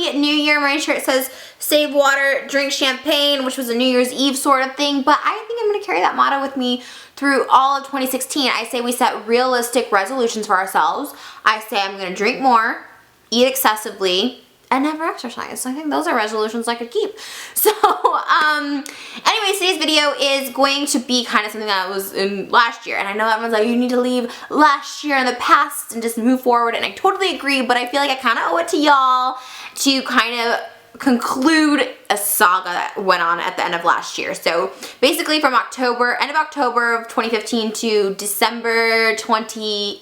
happy New Year. My shirt says save water, drink champagne, which was a New Year's Eve sort of thing, but I think I'm going to carry that motto with me through all of 2016. I say we set realistic resolutions for ourselves. I say I'm going to drink more, eat excessively, and never exercise. So I think those are resolutions I could keep. So, anyways, today's video is going to be kind of something that was in last year. And I know everyone's like, you need to leave last year in the past and just move forward. And I totally agree, but I feel like I kind of owe it to y'all to kind of conclude a saga that went on at the end of last year. So basically from end of October of 2015 to December 29th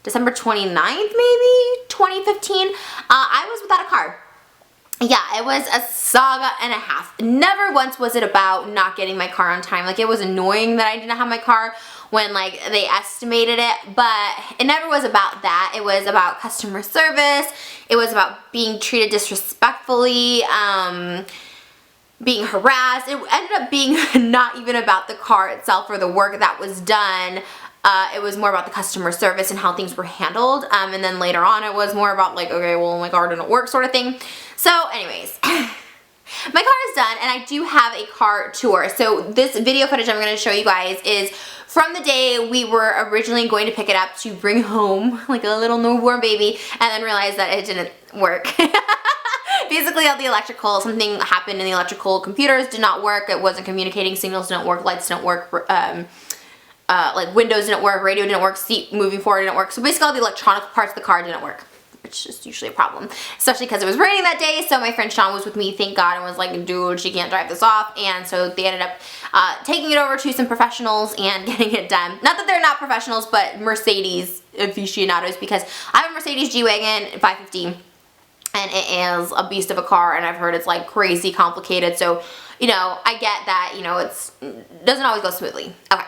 maybe, 2015, I was without a car. Yeah, it was a saga and a half. Never once was it about not getting my car on time. Like, it was annoying that I didn't have my car when, like, they estimated it, but it never was about that. It was about customer service. It was about being treated disrespectfully, being harassed. It ended up being not even about the car itself or the work that was done. It was more about the customer service and how things were handled. And then later on it was more about like, okay, well, my car didn't work sort of thing. So anyways, my car is done and I do have a car tour. So this video footage I'm going to show you guys is from the day we were originally going to pick it up to bring home like a little newborn baby, and then realized that it didn't work. Basically, all the electrical, something happened in the electrical computers, did not work. It wasn't communicating, signals didn't work, lights didn't work, like windows didn't work, radio didn't work, seat moving forward didn't work. So basically all the electronic parts of the car didn't work, which is usually a problem, especially because it was raining that day. So my friend Sean was with me, thank God, and was like, dude, she can't drive this off. And so they ended up taking it over to some professionals and getting it done. Not that they're not professionals, but Mercedes aficionados, because I have a Mercedes G-Wagon 550 and it is a beast of a car, and I've heard it's like crazy complicated. So, you know, I get that, you know, it doesn't always go smoothly. Okay.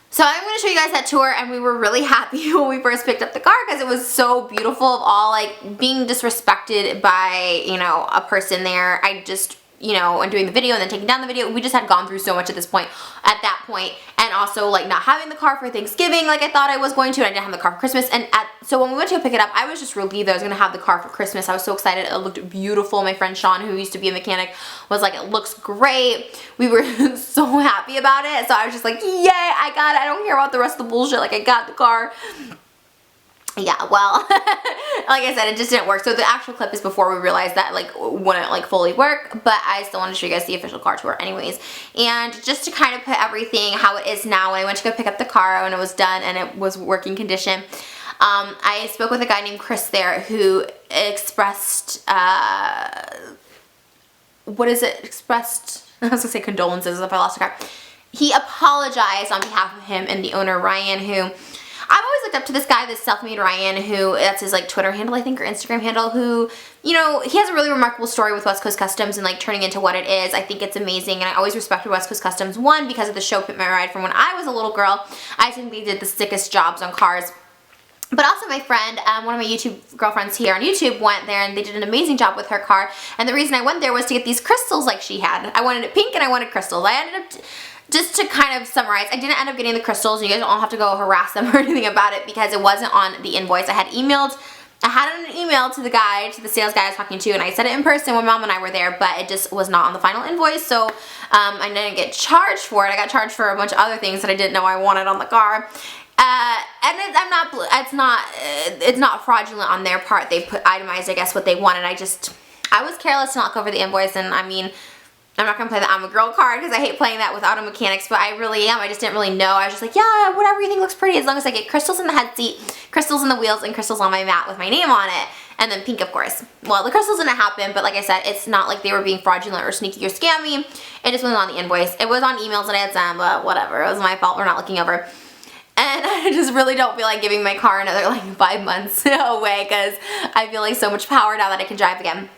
So I'm going to show you guys that tour, and we were really happy when we first picked up the car because it was so beautiful of all, like, being disrespected by, you know, a person there. I just, you know, and doing the video and then taking down the video, we just had gone through so much at that point, and also like not having the car for Thanksgiving like I thought I was going to, and I didn't have the car for Christmas, and so when we went to go pick it up, I was just relieved that I was going to have the car for Christmas. I was so excited. It looked beautiful. My friend Sean, who used to be a mechanic, was like, it looks great. We were so happy about it, so I was just like, yay, I got it. I don't care about the rest of the bullshit. Like, I got the car. Yeah, well, like I said, it just didn't work. So the actual clip is before we realized that, like, wouldn't, like, fully work, but I still wanted to show you guys the official car tour anyways. And just to kind of put everything how it is now, when I went to go pick up the car, when it was done and it was working condition, I spoke with a guy named Chris there who expressed, what is it? Expressed, I was gonna say condolences if I lost a car. He apologized on behalf of him and the owner, Ryan, who I've always looked up to. This guy, this self-made Ryan, who, that's his like Twitter handle, I think, or Instagram handle, who, you know, he has a really remarkable story with West Coast Customs and like turning into what it is. I think it's amazing, and I always respected West Coast Customs, one, because of the show Pimp My Ride from when I was a little girl. I think they did the sickest jobs on cars. But also my friend, one of my YouTube girlfriends here on YouTube, went there and they did an amazing job with her car. And the reason I went there was to get these crystals like she had. I wanted it pink and I wanted crystals. I ended up, just to kind of summarize, I didn't end up getting the crystals. You guys don't have to go harass them or anything about it because it wasn't on the invoice. I had an email to the guy, to the sales guy I was talking to, and I said it in person when Mom and I were there, but it just was not on the final invoice, so I didn't get charged for it. I got charged for a bunch of other things that I didn't know I wanted on the car. And it's not fraudulent on their part. They put itemized, I guess, what they wanted. I was careless to not cover the invoice, and I mean, I'm not gonna play the I'm a girl card because I hate playing that with auto mechanics, but I really am. I just didn't really know. I was just like, yeah, whatever you think looks pretty, as long as I get crystals in the head seat, crystals in the wheels, and crystals on my mat with my name on it. And then pink, of course. Well, the crystals didn't happen, but like I said, it's not like they were being fraudulent or sneaky or scammy. It just wasn't on the invoice. It was on emails that I had sent, but whatever. It was my fault for not looking over. And I just really don't feel like giving my car another like 5 months away because I feel like so much power now that I can drive again.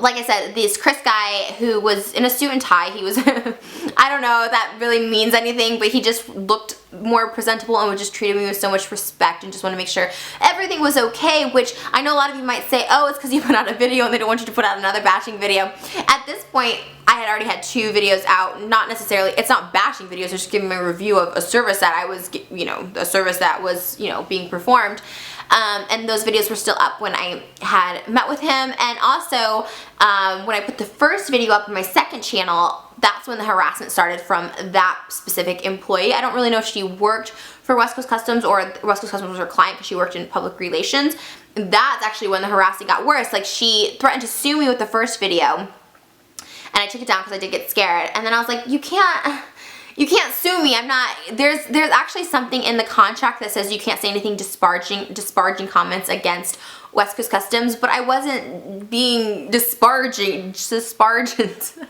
Like I said, this Chris guy who was in a suit and tie, he was, I don't know if that really means anything, but he just looked more presentable and would just treat me with so much respect and just want to make sure everything was okay, which I know a lot of you might say, oh, it's because you put out a video and they don't want you to put out another bashing video. At this point, I had already had 2 videos out, not necessarily, it's not bashing videos, it's just giving my review of a service that I was, you know, a service that was, you know, being performed. And those videos were still up when I had met with him. And also, when I put the first video up on my second channel, that's when the harassment started from that specific employee. I don't really know if she worked for West Coast Customs or West Coast Customs was her client because she worked in public relations. That's actually when the harassing got worse. Like, she threatened to sue me with the first video, and I took it down because I did get scared. And then I was like, you can't sue me. I'm not, there's actually something in the contract that says you can't say anything disparaging comments against West Coast Customs, but I wasn't being disparaging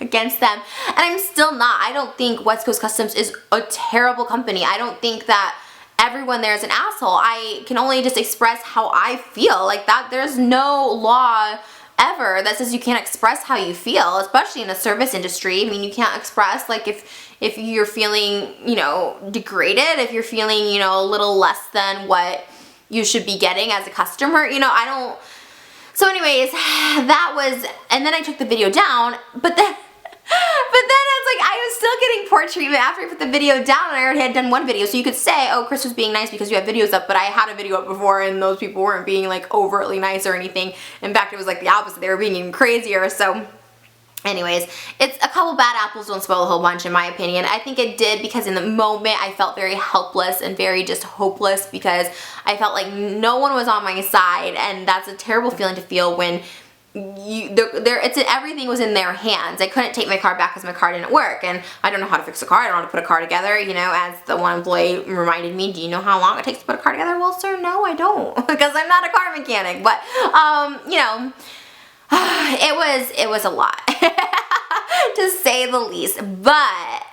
against them, and I'm still not. I don't think West Coast Customs is a terrible company. I don't think that everyone there is an asshole. I can only just express how I feel. Like, that, there's no law ever that says you can't express how you feel, especially in the service industry. I mean, you can't express, like, if you're feeling, you know, degraded, if you're feeling, you know, a little less than what you should be getting as a customer, you know, I don't. So anyways, that was, and then I took the video down, but then it's like I was still getting poor treatment after I put the video down, and I already had done one video. So you could say, oh, Chris was being nice because you have videos up, but I had a video up before and those people weren't being like overtly nice or anything. In fact, it was like the opposite. They were being even crazier. So anyways, it's a couple bad apples don't spoil a whole bunch, in my opinion. I think it did because in the moment I felt very helpless and very just hopeless because I felt like no one was on my side, and that's a terrible feeling to feel when everything was in their hands. I couldn't take my car back because my car didn't work, and I don't know how to fix a car. I don't know how to put a car together, you know, as the one employee reminded me, do you know how long it takes to put a car together? Well, sir, no, I don't, because I'm not a car mechanic. But you know, it was a lot to say the least. But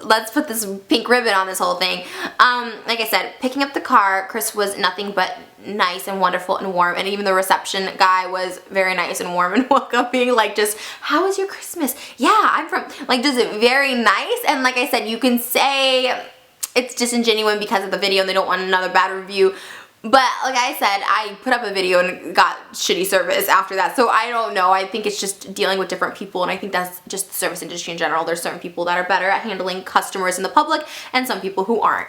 let's put this pink ribbon on this whole thing. Like I said, picking up the car, Chris was nothing but nice and wonderful and warm, and even the reception guy was very nice and warm and welcoming. Like, just, how was your Christmas? Yeah, I'm from, like, just very nice. And like I said, you can say it's disingenuous because of the video and they don't want another bad review. But like I said, I put up a video and got shitty service after that. So I don't know. I think it's just dealing with different people, and I think that's just the service industry in general. There's certain people that are better at handling customers in the public and some people who aren't.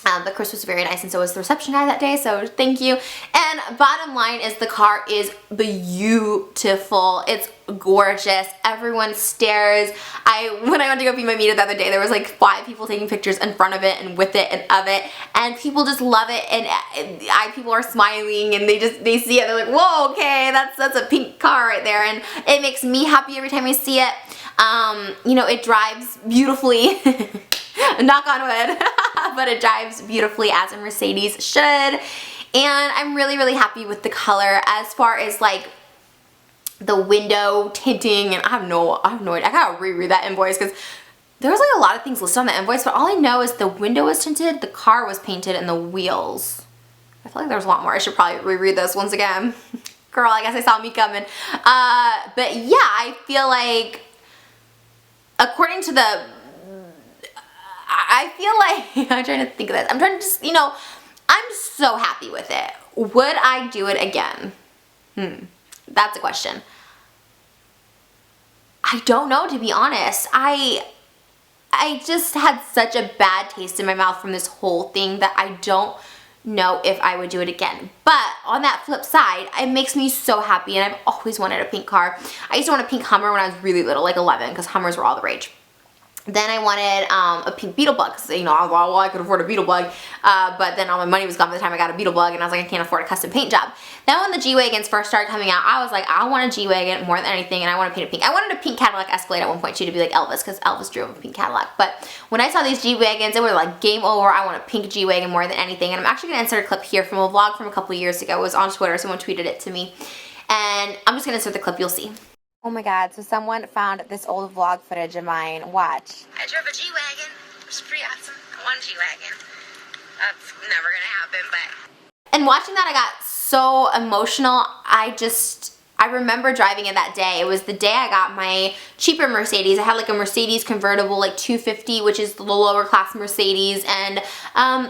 But Chris was very nice, and so was the reception guy that day, so thank you. And bottom line is the car is beautiful. It's gorgeous. Everyone stares. When I went to go feed my meter the other day, there was like 5 people taking pictures in front of it and with it and of it, and people just love it, and people are smiling, and they see it, they're like, whoa, okay, that's a pink car right there, and it makes me happy every time I see it. You know, it drives beautifully. Knock on wood. But it drives beautifully as a Mercedes should, and I'm really, really happy with the color. As far as like the window tinting, and I have no idea. I gotta reread that invoice because there was like a lot of things listed on the invoice, but all I know is the window was tinted, the car was painted, and the wheels. I feel like there's a lot more. I should probably reread this once again. Girl, I guess I saw me coming. But yeah, I feel like according to the, I feel like, I'm trying to think of this. I'm trying to just, you know, I'm so happy with it. Would I do it again? That's a question. I don't know, to be honest. I just had such a bad taste in my mouth from this whole thing that I don't know if I would do it again. But on that flip side, it makes me so happy, and I've always wanted a pink car. I used to want a pink Hummer when I was really little, like 11, because Hummers were all the rage. Then I wanted a pink Beetlebug, because, you know, well, I could afford a Beetlebug, but then all my money was gone by the time I got a Beetlebug, and I was like, I can't afford a custom paint job. Then when the G-Wagons first started coming out, I was like, I want a G-Wagon more than anything, and I want to paint it pink. I wanted a pink Cadillac Escalade at one point, too, to be like Elvis, because Elvis drove a pink Cadillac. But when I saw these G-Wagons, it was like, game over. I want a pink G-Wagon more than anything. And I'm actually going to insert a clip here from a vlog from a couple years ago. It was on Twitter. Someone tweeted it to me. And I'm just going to insert the clip. You'll see. Oh my god, so someone found this old vlog footage of mine. Watch. I drove a G-Wagon, which is pretty awesome. I want a G-Wagon. That's never gonna happen, but... And watching that, I got so emotional. I remember driving it that day. It was the day I got my cheaper Mercedes. I had like a Mercedes convertible, like 250, which is the lower class Mercedes. And,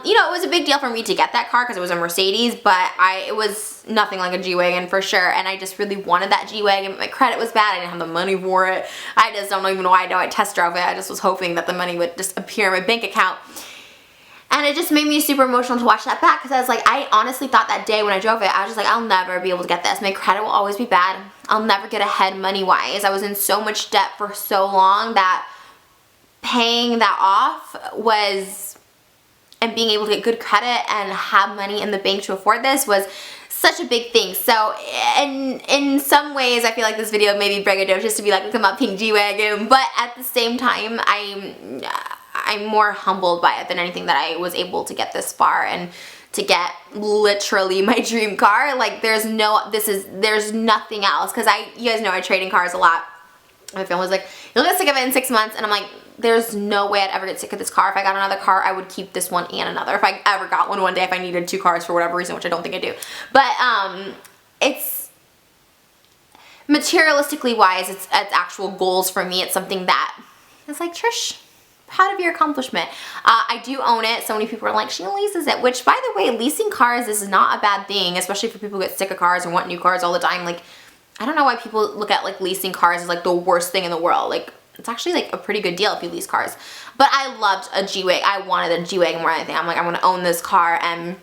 you know, it was a big deal for me to get that car because it was a Mercedes, but it was nothing like a G-Wagon for sure. And I just really wanted that G-Wagon. My credit was bad. I didn't have the money for it. I just don't even know why I test drove it. I just was hoping that the money would just appear in my bank account. And it just made me super emotional to watch that back because I was like, I honestly thought that day when I drove it, I was just like, I'll never be able to get this. My credit will always be bad. I'll never get ahead money-wise. I was in so much debt for so long that paying that off was, and being able to get good credit and have money in the bank to afford this was such a big thing. So in some ways I feel like this video may be braggadocious to be like, look at my pink G-Wagon, but at the same time I'm more humbled by it than anything that I was able to get this far and to get literally my dream car. Like there's nothing else, because you guys know I trade in cars a lot. My family was like, you'll get sick of it in 6 months, and I'm like, there's no way I'd ever get sick of this car. If I got another car, I would keep this one and another. If I ever got one day, if I needed 2 cars for whatever reason, which I don't think I do. But it's materialistically wise, it's actual goals for me. It's something that it's like, Trish, proud of your accomplishment. I do own it. So many people are like, she leases it, which by the way, leasing cars is not a bad thing, especially for people who get sick of cars and want new cars all the time. Like, I don't know why people look at like leasing cars as like the worst thing in the world. Like, it's actually like a pretty good deal if you lease cars. But I loved a G-Wagon. I wanted a G-Wagon more than anything. I'm like, I want to own this car, and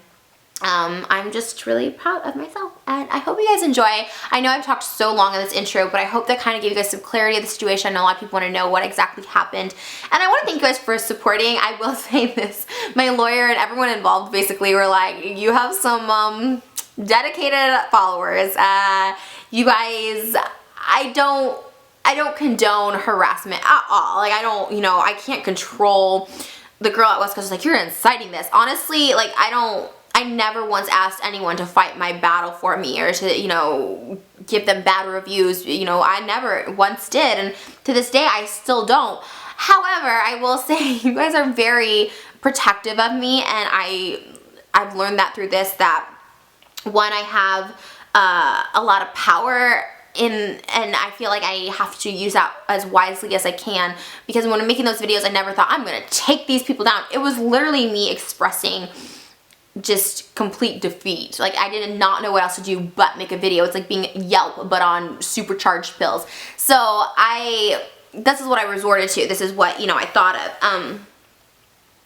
I'm just really proud of myself. And I hope you guys enjoy. I know I've talked so long in this intro, but I hope that kind of gave you guys some clarity of the situation. I know a lot of people want to know what exactly happened. And I want to thank you guys for supporting. I will say this. My lawyer and everyone involved basically were like, you have some dedicated followers. You guys, I don't condone harassment at all. Like, I don't, I can't control the girl at West Coast. Like, you're inciting this. Honestly, like, I never once asked anyone to fight my battle for me or to, give them bad reviews. I never once did. And to this day, I still don't. However, I will say you guys are very protective of me. And I've learned that through this, that one, I have a lot of power and I feel like I have to use that as wisely as I can, because when I'm making those videos, I never thought I'm gonna take these people down. It was literally me expressing just complete defeat. Like, I did not know what else to do but make a video. It's like being Yelp but on supercharged pills. So this is what I resorted to. This is what I thought of.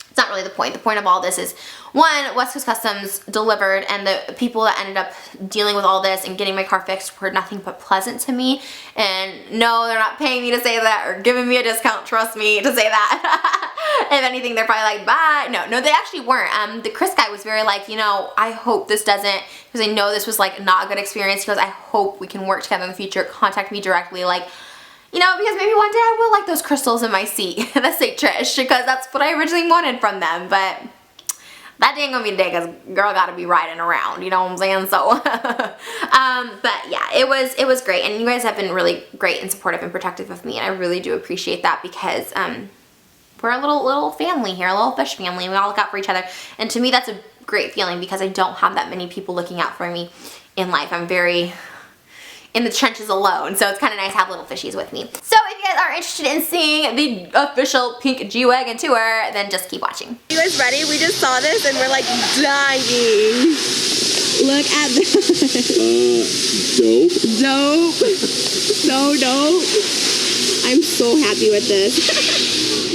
It's not really the point. The point of all this is, one, West Coast Customs delivered, and the people that ended up dealing with all this and getting my car fixed were nothing but pleasant to me. And no, they're not paying me to say that or giving me a discount, trust me, to say that. If anything, they're probably like, bye. No, they actually weren't. The Chris guy was very like, I hope this doesn't, because I know this was like not a good experience. He goes, I hope we can work together in the future. Contact me directly. Like, because maybe one day I will like those crystals in my seat that say Trish, because that's what I originally wanted from them. But that ain't gonna be the day, because girl gotta be riding around, you know what I'm saying? So, but yeah, it was great, and you guys have been really great and supportive and protective of me, and I really do appreciate that, because we're a little family here, a little fish family, and we all look out for each other. And to me, that's a great feeling, because I don't have that many people looking out for me in life. I'm very in the trenches alone, so it's kind of nice to have little fishies with me. So if you guys are interested in seeing the official pink G-Wagon tour, then just keep watching. You guys ready? We just saw this and we're like dying. Look at this. Dope. So dope. I'm so happy with this.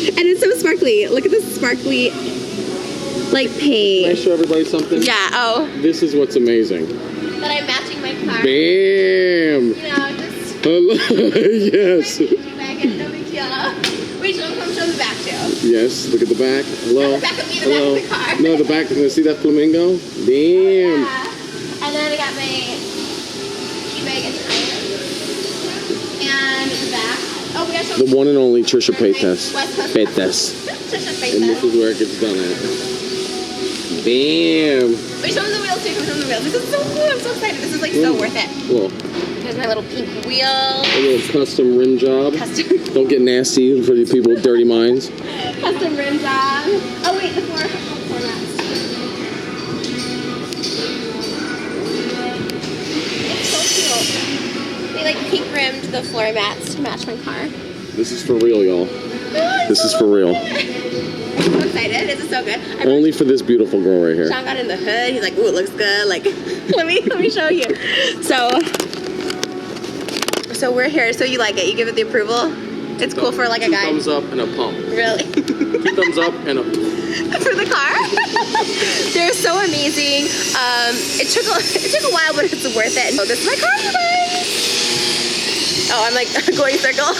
And it's so sparkly. Look at this sparkly, like, paint. Can I show everybody something? Yeah, oh. This is what's amazing. That I'm matching my car. Bam! Just... Yes. No big deal. Wait, show the back too. Yes, look at the back. Hello. The back of me, the back of the car. No, the back. See that flamingo? Damn. Yeah. And then I got my G-Wagon tires. And the back. Oh, we got some. The one and only TrishaPaytas. TrishaPaytas. And this is where it gets done at. Bam! Wait, show them the wheels too. Show them the wheels. This is so cool. I'm so excited. This is like so worth it. Cool. Here's my little pink wheel. A little custom rim job. Don't get nasty for the people with dirty minds. Custom rim job. Oh wait, the floor mats. It's so cute. They like pink rimmed the floor mats to match my car. This is for real, y'all. This is for real. I'm so excited. This is so good. Only for this beautiful girl right here. Sean got in the hood. He's like, ooh, it looks good. Like, let me show you. So we're here. So you like it? You give it the approval? It's cool for like a guy. 2 thumbs up and a pump. Really? 2 thumbs up and a for the car. They're so amazing. It took a while, but it's worth it. Oh, this is my car, you guys. Oh, I'm like going circle.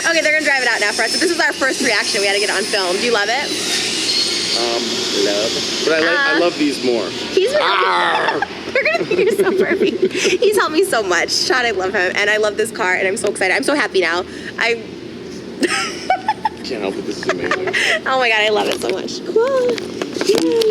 Okay, they're gonna drive it out now for us. So this is our first reaction. We had to get it on film. Do you love it? Love. But I love these more. He's You're gonna think you're so perfect. He's helped me so much. Sean, I love him, and I love this car, and I'm so excited. I'm so happy now. Can't help it. This is amazing. Oh my god, I love it so much. Cool. Yay.